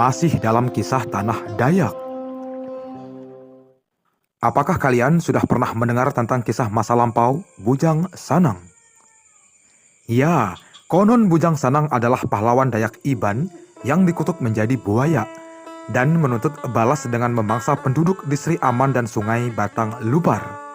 masih dalam kisah Tanah Dayak. Apakah kalian sudah pernah mendengar tentang kisah masa lampau Bujang Sanang? Ya, konon Bujang Sanang adalah pahlawan Dayak Iban yang dikutuk menjadi buaya dan menuntut balas dengan memangsa penduduk di Sri Aman dan Sungai Batang Lupar.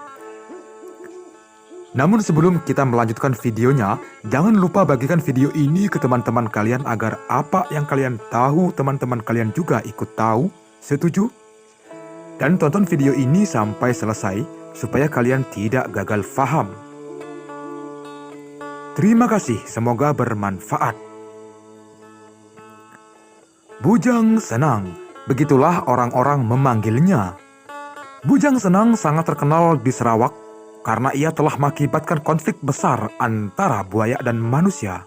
Namun sebelum kita melanjutkan videonya, jangan lupa bagikan video ini ke teman-teman kalian agar apa yang kalian tahu teman-teman kalian juga ikut tahu. Setuju? Dan tonton video ini sampai selesai supaya kalian tidak gagal faham. Terima kasih, semoga bermanfaat. Bujang Sanang, begitulah orang-orang memanggilnya. Bujang Sanang sangat terkenal di Sarawak karena ia telah mengakibatkan konflik besar antara buaya dan manusia.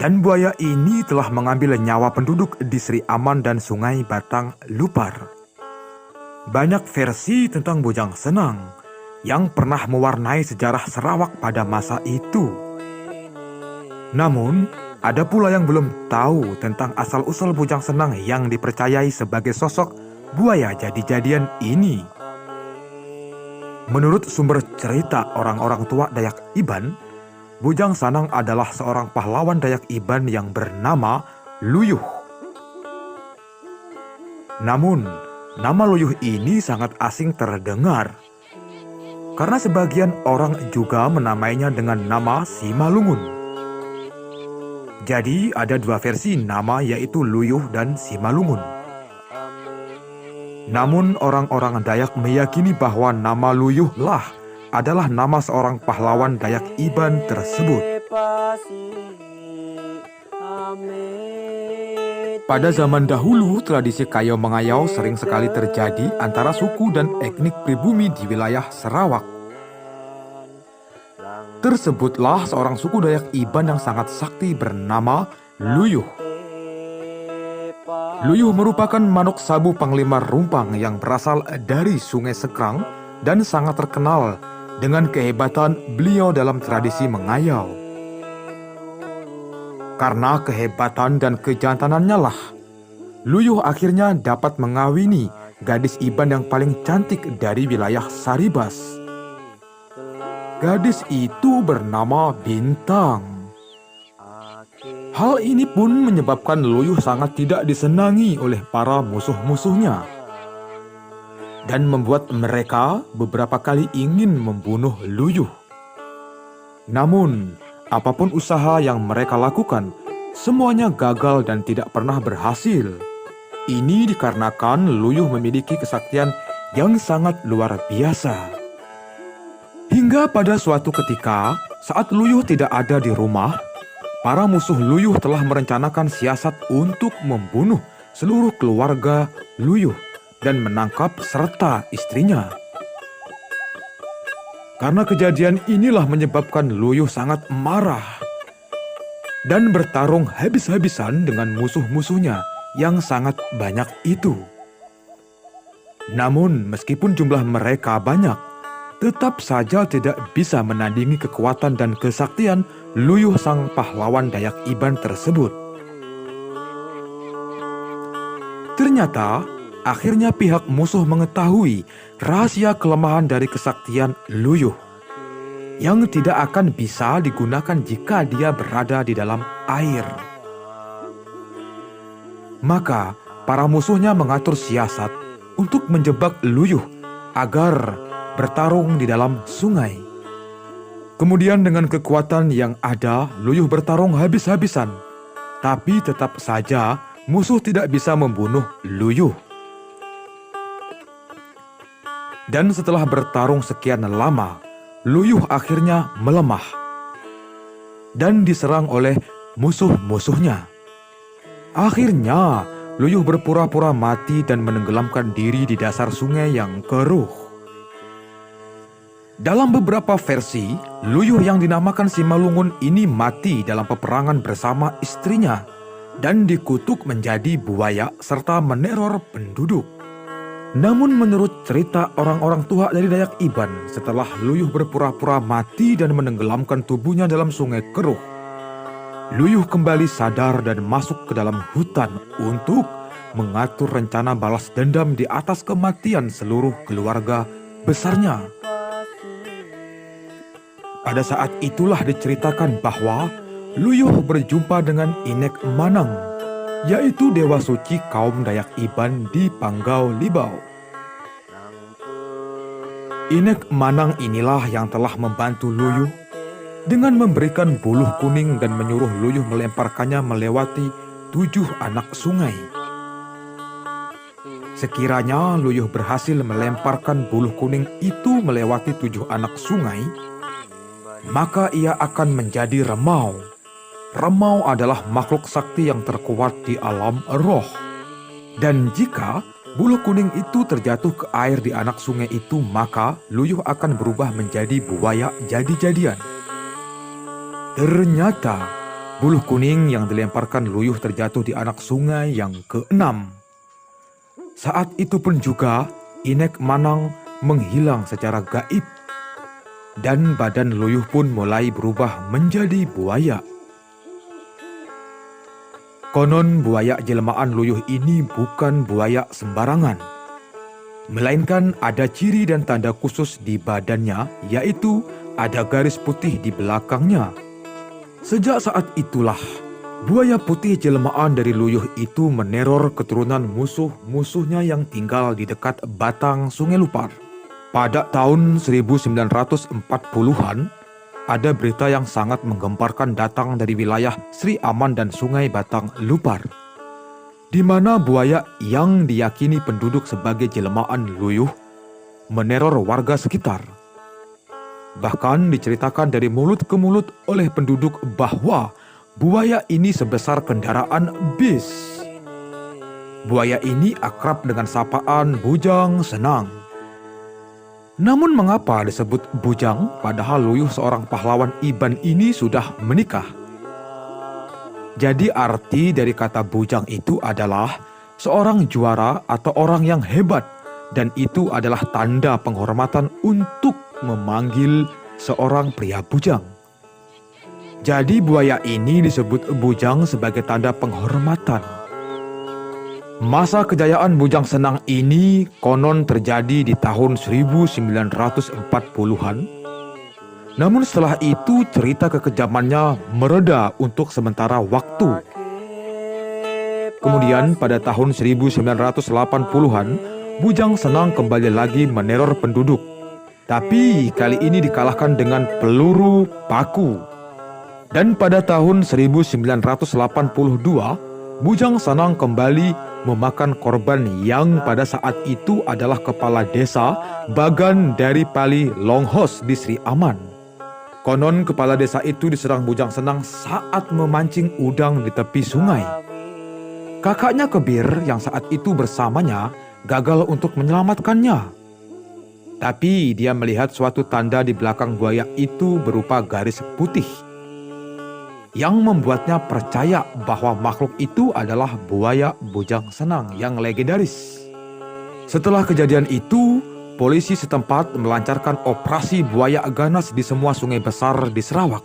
Dan buaya ini telah mengambil nyawa penduduk di Sri Aman dan Sungai Batang Lupar. Banyak versi tentang Bujang Sanang yang pernah mewarnai sejarah Sarawak pada masa itu. Namun, ada pula yang belum tahu tentang asal-usul Bujang Sanang yang dipercayai sebagai sosok buaya jadi-jadian ini. Menurut sumber cerita orang-orang tua Dayak Iban, Bujang Sanang adalah seorang pahlawan Dayak Iban yang bernama Luyuh. Namun, nama Luyuh ini sangat asing terdengar, karena sebagian orang juga menamainya dengan nama Simalungun. Jadi ada dua versi nama, yaitu Luyuh dan Simalungun. Namun orang-orang Dayak meyakini bahwa nama Luyuh lah adalah nama seorang pahlawan Dayak Iban tersebut. Pada zaman dahulu, tradisi kayo-mengayau sering sekali terjadi antara suku dan etnik pribumi di wilayah Sarawak. Tersebutlah seorang suku Dayak Iban yang sangat sakti bernama Luyuh. Luyuh merupakan manuk sabu Panglima Rumpang yang berasal dari Sungai Sekrang dan sangat terkenal dengan kehebatan beliau dalam tradisi mengayau. Karena kehebatan dan kejantanannya lah, Luyuh akhirnya dapat mengawini gadis Iban yang paling cantik dari wilayah Saribas. Gadis itu bernama Bintang. Hal ini pun menyebabkan Luyuh sangat tidak disenangi oleh para musuh-musuhnya dan membuat mereka beberapa kali ingin membunuh Luyuh. Namun, apapun usaha yang mereka lakukan, semuanya gagal dan tidak pernah berhasil. Ini dikarenakan Luyuh memiliki kesaktian yang sangat luar biasa. Hingga pada suatu ketika, saat Luyuh tidak ada di rumah, para musuh Luyuh telah merencanakan siasat untuk membunuh seluruh keluarga Luyuh dan menangkap serta istrinya. Karena kejadian inilah menyebabkan Luyuh sangat marah dan bertarung habis-habisan dengan musuh-musuhnya yang sangat banyak itu. Namun meskipun jumlah mereka banyak, tetap saja tidak bisa menandingi kekuatan dan kesaktian Luyuh sang pahlawan Dayak Iban tersebut. Ternyata, akhirnya pihak musuh mengetahui rahasia kelemahan dari kesaktian Luyuh yang tidak akan bisa digunakan jika dia berada di dalam air. Maka, para musuhnya mengatur siasat untuk menjebak Luyuh agar bertarung di dalam sungai. Kemudian dengan kekuatan yang ada, Luyuh bertarung habis-habisan. Tapi tetap saja musuh tidak bisa membunuh Luyuh. Dan setelah bertarung sekian lama, Luyuh akhirnya melemah dan diserang oleh musuh-musuhnya. Akhirnya, Luyuh berpura-pura mati dan menenggelamkan diri di dasar sungai yang keruh. Dalam beberapa versi, Luyuh yang dinamakan Simalungun ini mati dalam peperangan bersama istrinya dan dikutuk menjadi buaya serta meneror penduduk. Namun menurut cerita orang-orang tua dari Dayak Iban, setelah Luyuh berpura-pura mati dan menenggelamkan tubuhnya dalam sungai keruh, Luyuh kembali sadar dan masuk ke dalam hutan untuk mengatur rencana balas dendam di atas kematian seluruh keluarga besarnya. Pada saat itulah diceritakan bahwa Luyuh berjumpa dengan Inek Manang, yaitu dewa suci kaum Dayak Iban di Panggau Libau. Inek Manang inilah yang telah membantu Luyuh dengan memberikan buluh kuning dan menyuruh Luyuh melemparkannya melewati 7 anak sungai. Sekiranya Luyuh berhasil melemparkan buluh kuning itu melewati 7 anak sungai, maka ia akan menjadi remau. Remau adalah makhluk sakti yang terkuat di alam roh. Dan jika buluh kuning itu terjatuh ke air di anak sungai itu, maka Luyuh akan berubah menjadi buaya jadi-jadian. Ternyata buluh kuning yang dilemparkan Luyuh terjatuh di anak sungai yang ke-6. Saat itu pun juga Inek Manang menghilang secara gaib. Dan badan Luyuh pun mulai berubah menjadi buaya. Konon buaya jelmaan Luyuh ini bukan buaya sembarangan, melainkan ada ciri dan tanda khusus di badannya, yaitu ada garis putih di belakangnya. Sejak saat itulah, buaya putih jelmaan dari Luyuh itu meneror keturunan musuh-musuhnya yang tinggal di dekat batang Sungai Lupar. Pada tahun 1940-an, ada berita yang sangat menggemparkan datang dari wilayah Sri Aman dan Sungai Batang Lupar, di mana buaya yang diyakini penduduk sebagai jelmaan Luyuh meneror warga sekitar. Bahkan diceritakan dari mulut ke mulut oleh penduduk bahwa buaya ini sebesar kendaraan bis. Buaya ini akrab dengan sapaan Bujang Senang. Namun mengapa disebut bujang padahal Luyuh seorang pahlawan Iban ini sudah menikah? Jadi arti dari kata bujang itu adalah seorang juara atau orang yang hebat, dan itu adalah tanda penghormatan untuk memanggil seorang pria bujang. Jadi buaya ini disebut bujang sebagai tanda penghormatan. Masa kejayaan Bujang Senang ini konon terjadi di tahun 1940-an. Namun setelah itu cerita kekejamannya mereda untuk sementara waktu. Kemudian pada tahun 1980-an, Bujang Senang kembali lagi meneror penduduk. Tapi kali ini dikalahkan dengan peluru paku. Dan pada tahun 1982, Bujang Senang kembali memakan korban yang pada saat itu adalah kepala desa Bagan dari Pali Longhos di Sri Aman. Konon kepala desa itu diserang Bujang Senang saat memancing udang di tepi sungai. Kakaknya Kebir yang saat itu bersamanya gagal untuk menyelamatkannya. Tapi dia melihat suatu tanda di belakang buaya itu berupa garis putih, yang membuatnya percaya bahwa makhluk itu adalah buaya Bujang Senang yang legendaris. Setelah kejadian itu, polisi setempat melancarkan operasi buaya ganas di semua sungai besar di Sarawak.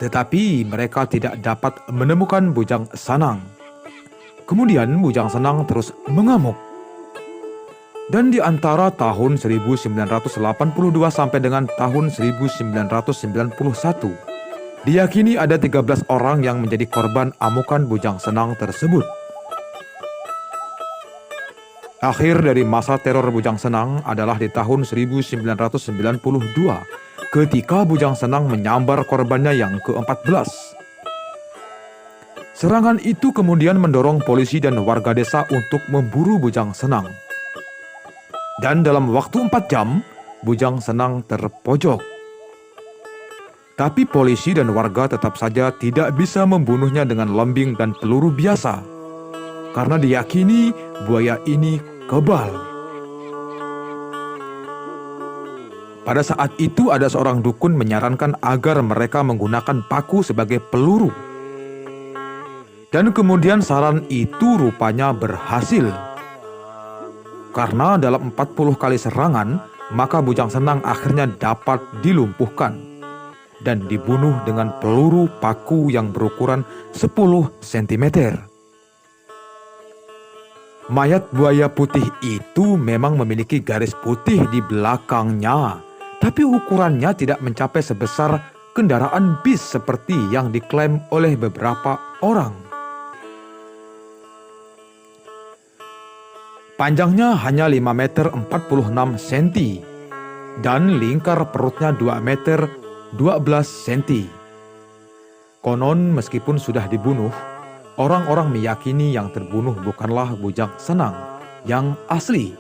Tetapi mereka tidak dapat menemukan Bujang Senang. Kemudian Bujang Senang terus mengamuk. Dan di antara tahun 1982 sampai dengan tahun 1991, diyakini ada 13 orang yang menjadi korban amukan Bujang Senang tersebut. Akhir dari masa teror Bujang Senang adalah di tahun 1992, ketika Bujang Senang menyambar korbannya yang ke-14. Serangan itu kemudian mendorong polisi dan warga desa untuk memburu Bujang Senang. Dan dalam waktu 4 jam, Bujang Senang terpojok. Tapi polisi dan warga tetap saja tidak bisa membunuhnya dengan lembing dan peluru biasa, karena diyakini buaya ini kebal. Pada saat itu ada seorang dukun menyarankan agar mereka menggunakan paku sebagai peluru. Dan kemudian saran itu rupanya berhasil. Karena dalam 40 kali serangan, maka Bujang Senang akhirnya dapat dilumpuhkan. dan dibunuh dengan peluru paku yang berukuran 10 cm. Mayat buaya putih itu memang memiliki garis putih di belakangnya, tapi ukurannya tidak mencapai sebesar kendaraan bis seperti yang diklaim oleh beberapa orang. Panjangnya hanya 5 meter 46 cm dan lingkar perutnya 2 meter 12 cm. Konon meskipun sudah dibunuh, orang-orang meyakini yang terbunuh bukanlah Bujang Senang yang asli.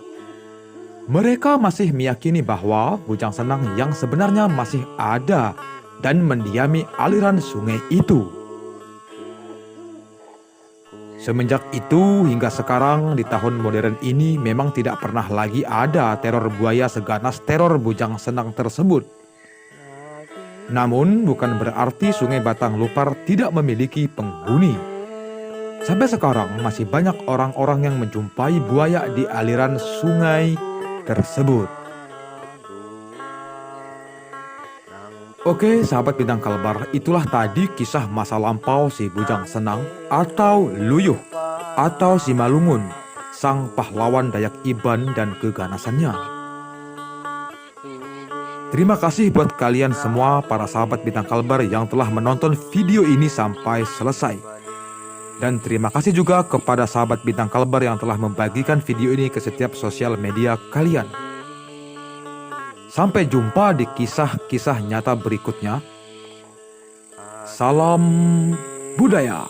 Mereka masih meyakini bahwa Bujang Senang yang sebenarnya masih ada dan mendiami aliran sungai itu. Semenjak itu hingga sekarang di tahun modern ini memang tidak pernah lagi ada teror buaya seganas teror Bujang Senang tersebut. Namun bukan berarti Sungai Batang Lupar tidak memiliki penghuni. Sampai sekarang masih banyak orang-orang yang menjumpai buaya di aliran sungai tersebut. Oke, sahabat Bintang Kalbar, itulah tadi kisah masa lampau si Bujang Senang atau Luyuh atau si Malungun, sang pahlawan Dayak Iban dan keganasannya. Terima kasih buat kalian semua para sahabat Bintang Kalbar yang telah menonton video ini sampai selesai. Dan terima kasih juga kepada sahabat Bintang Kalbar yang telah membagikan video ini ke setiap sosial media kalian. Sampai jumpa di kisah-kisah nyata berikutnya. Salam budaya.